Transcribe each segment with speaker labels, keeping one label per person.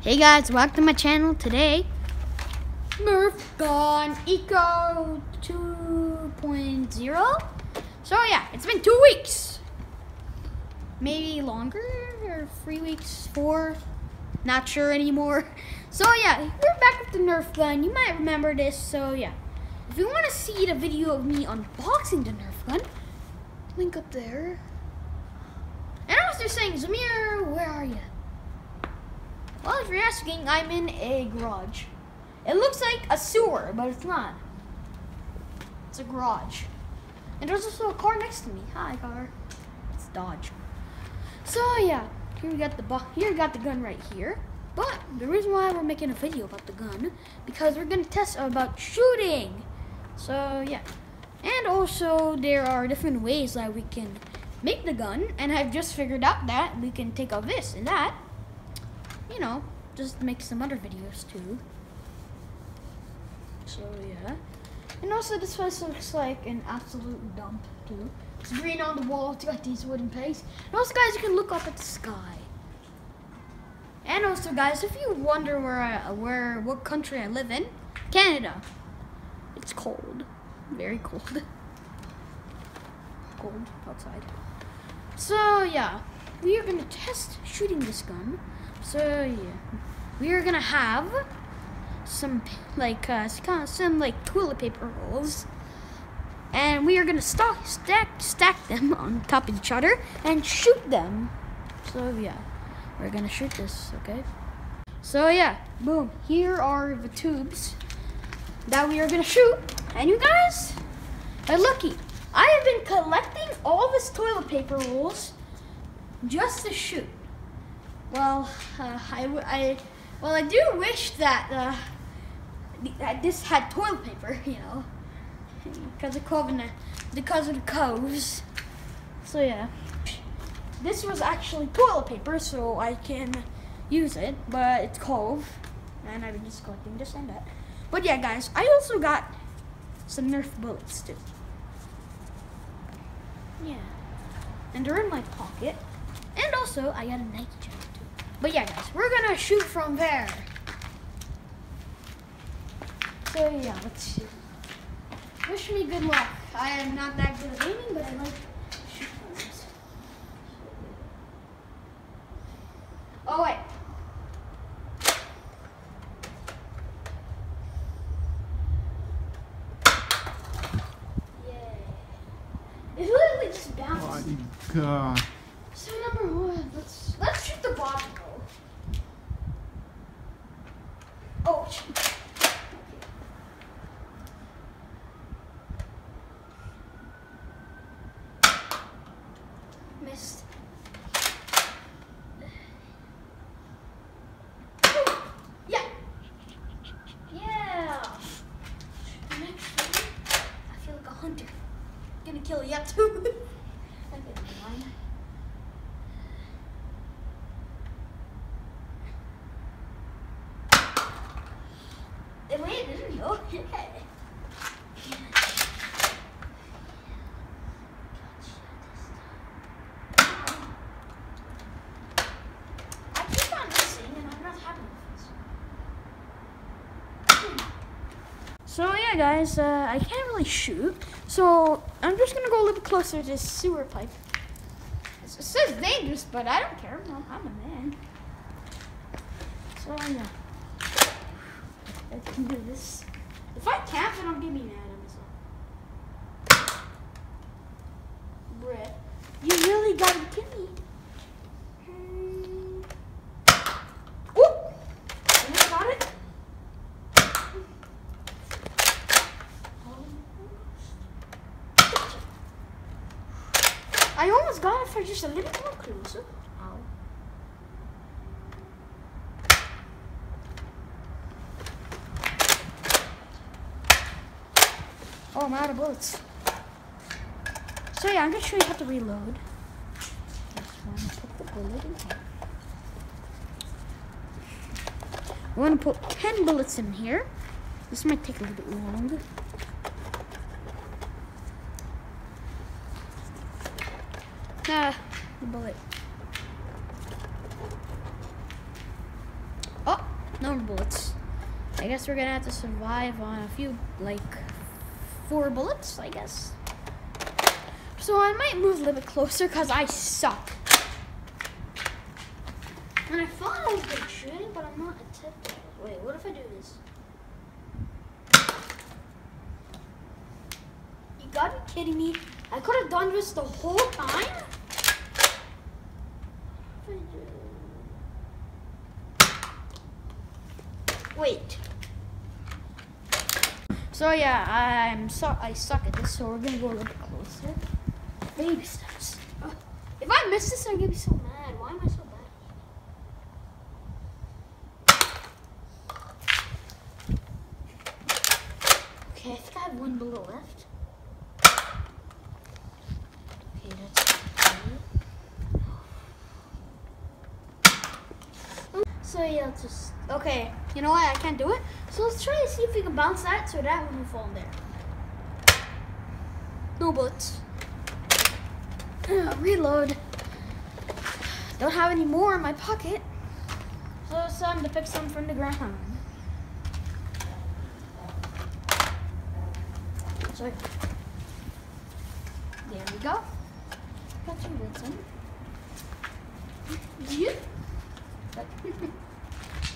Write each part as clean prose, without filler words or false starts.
Speaker 1: Hey guys, welcome to my channel. Today, Nerf gun Eco 2.0. So yeah, it's been 2 weeks. Maybe longer, or 3 weeks, 4. Not sure anymore. So yeah, we're back with the Nerf gun. You might remember this, so yeah. If you want to see the video of me unboxing the Nerf gun, link up there. And I was just saying, Zamir, where are you? Well, if you're asking, I'm in a garage. It looks like a sewer, but it's not. It's a garage. And there's also a car next to me. Hi, car. It's Dodge. So yeah, here we got the gun right here. But the reason why we're making a video about the gun, because we're gonna test about shooting. So yeah, and also there are different ways that we can make the gun, and I've just figured out that we can take out this and that. You know, just make some other videos too. So yeah. And also this place looks like an absolute dump too. It's green on the wall, it's got these wooden pegs. And also guys, you can look up at the sky. And also guys, if you wonder what country I live in, Canada. It's cold. Very cold. Cold outside. So yeah, we are gonna test shooting this gun. So yeah, we are gonna have some toilet paper rolls, and we are gonna stack them on top of each other and shoot them. So yeah, we're gonna shoot this, okay? So yeah, boom. Here are the tubes that we are gonna shoot, and you guys are lucky. I have been collecting all this toilet paper rolls just to shoot. Well, I do wish that this had toilet paper, you know, because of the coves. So yeah, this was actually toilet paper, so I can use it, but it's cove, and I've been just collecting this and that. But yeah, guys, I also got some Nerf bullets too. Yeah, and they're in my pocket, and also I got a Nike jacket. But yeah, guys, we're gonna shoot from there. So yeah, let's see. Wish me good luck. I am not that good at aiming, but I like shooting things. Oh wait. Yay. It's literally just bouncing.
Speaker 2: Oh my God.
Speaker 1: So number one, let's shoot the bottom though. Oh, shoot. Missed. Yeah. Yeah. The next one, I feel like a hunter. Gonna kill you too. I'm gonna be blind. It landed, didn't it? Yeah. I keep on missing, and I'm not happy with this. So yeah, guys, I can't really shoot, so I'm just gonna go a little bit closer to this sewer pipe. It says dangerous, but I don't care. I'm a man. So yeah. I can do this. If I can't, then I'm gonna be mad at myself. Brett, you really gotta kill me. Whoop! Almost got it. I almost got it for just a little more closer. Ow. Oh, I'm out of bullets. So yeah, I'm gonna show you how to reload. Just want to put the bullet in here. I want to put 10 bullets in here. This might take a little bit long. The bullet. Oh, No more bullets. I guess we're gonna have to survive on a few, like, 4 bullets, I guess. So I might move a little bit closer because I suck. And I thought I was good at shooting, but I'm not a tip. Wait, what if I do this? You gotta be kidding me. I could have done this the whole time? Wait. So yeah, I suck at this, so we're gonna go a little bit closer. Baby steps. Oh, if I miss this, I'm gonna be so mad. Why am I so bad? Okay, I think I have 1 bullet left. Okay, that's okay. So yeah, let's just, okay, you know what, I can't do it. So let's try to see if we can bounce that so that one will fall in there. No bullets. Reload. Don't have any more in my pocket. So it's time to pick some from the ground. Sorry. There we go. Got 2 bullets in. Yeah.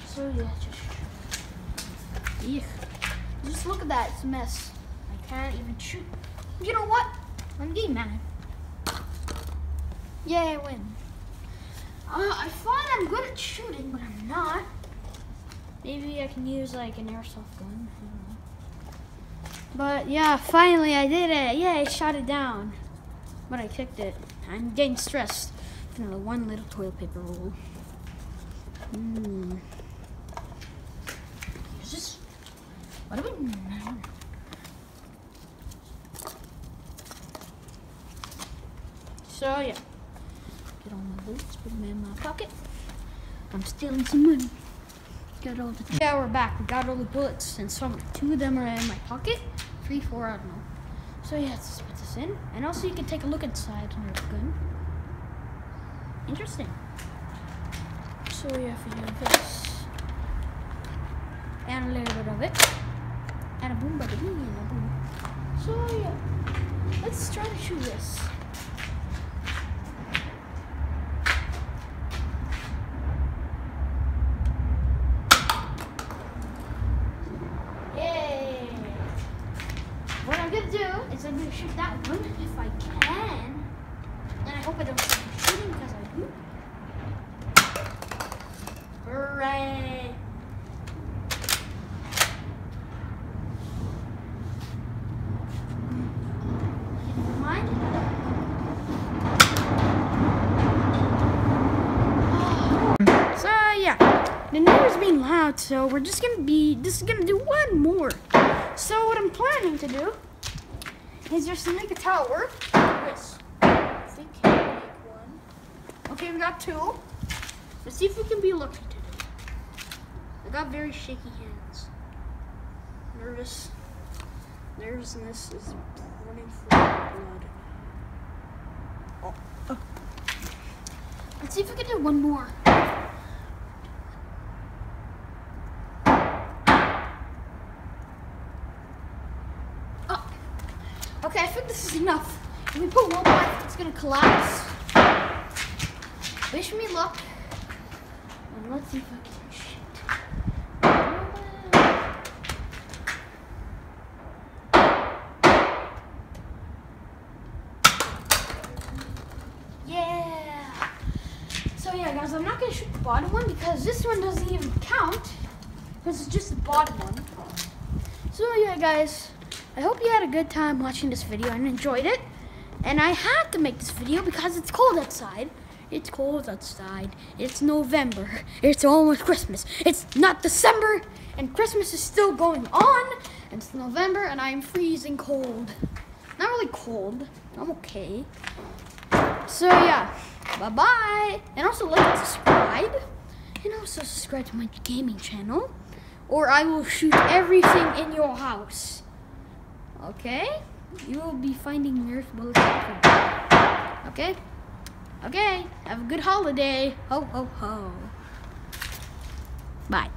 Speaker 1: So yeah, just look at that, it's a mess. I can't even shoot. You know what? I'm getting mad. Yay, I win. I thought I'm good at shooting, but I'm not. Maybe I can use like an airsoft gun. I don't know. But yeah, finally I did it. Yay, I shot it down. But I kicked it. I'm getting stressed. Another 1 little toilet paper roll. Here's this. What do we know? So yeah, get all my bullets, put them in my pocket. I'm stealing some money. Got all the. Yeah, we're back. We got all the bullets, and 2 of them are in my pocket. 3, 4, I don't know. So yeah, let's just put this in, and also you can take a look inside Nerf gun. Interesting. So yeah, if we do this, and a little bit of it, and a boom, bada boom, and a boom. So yeah, let's try to shoot this. Yay! What I'm gonna do is I'm gonna shoot that one if I can, and I hope I don't stop shooting because I do. Hooray! Never mind. So yeah, the neighbor's being loud, so we're just gonna do 1 more. So what I'm planning to do is just make a tower. Yes. I think we can make 1. Okay, we got 2. Let's see if we can be lucky today. I got very shaky hands. Nervousness is running through my blood. Oh. Let's see if we can do 1 more. Oh. Okay, I think this is enough. If we put 1 more, I think it's gonna collapse. Wish me luck. And let's see if I can shoot. Yeah. So yeah, guys, I'm not gonna shoot the bottom one because this one doesn't even count because it's just the bottom one. So yeah, guys, I hope you had a good time watching this video and enjoyed it. And I had to make this video because it's cold outside. It's cold outside. It's November. It's almost Christmas. It's not December, and Christmas is still going on. And it's November, and I'm freezing cold. Not really cold. I'm okay. So yeah, bye-bye. And also like and subscribe. And also subscribe to my gaming channel, or I will shoot everything in your house. Okay? You will be finding Nerf bullets. Okay? Okay, have a good holiday. Ho, ho, ho. Bye.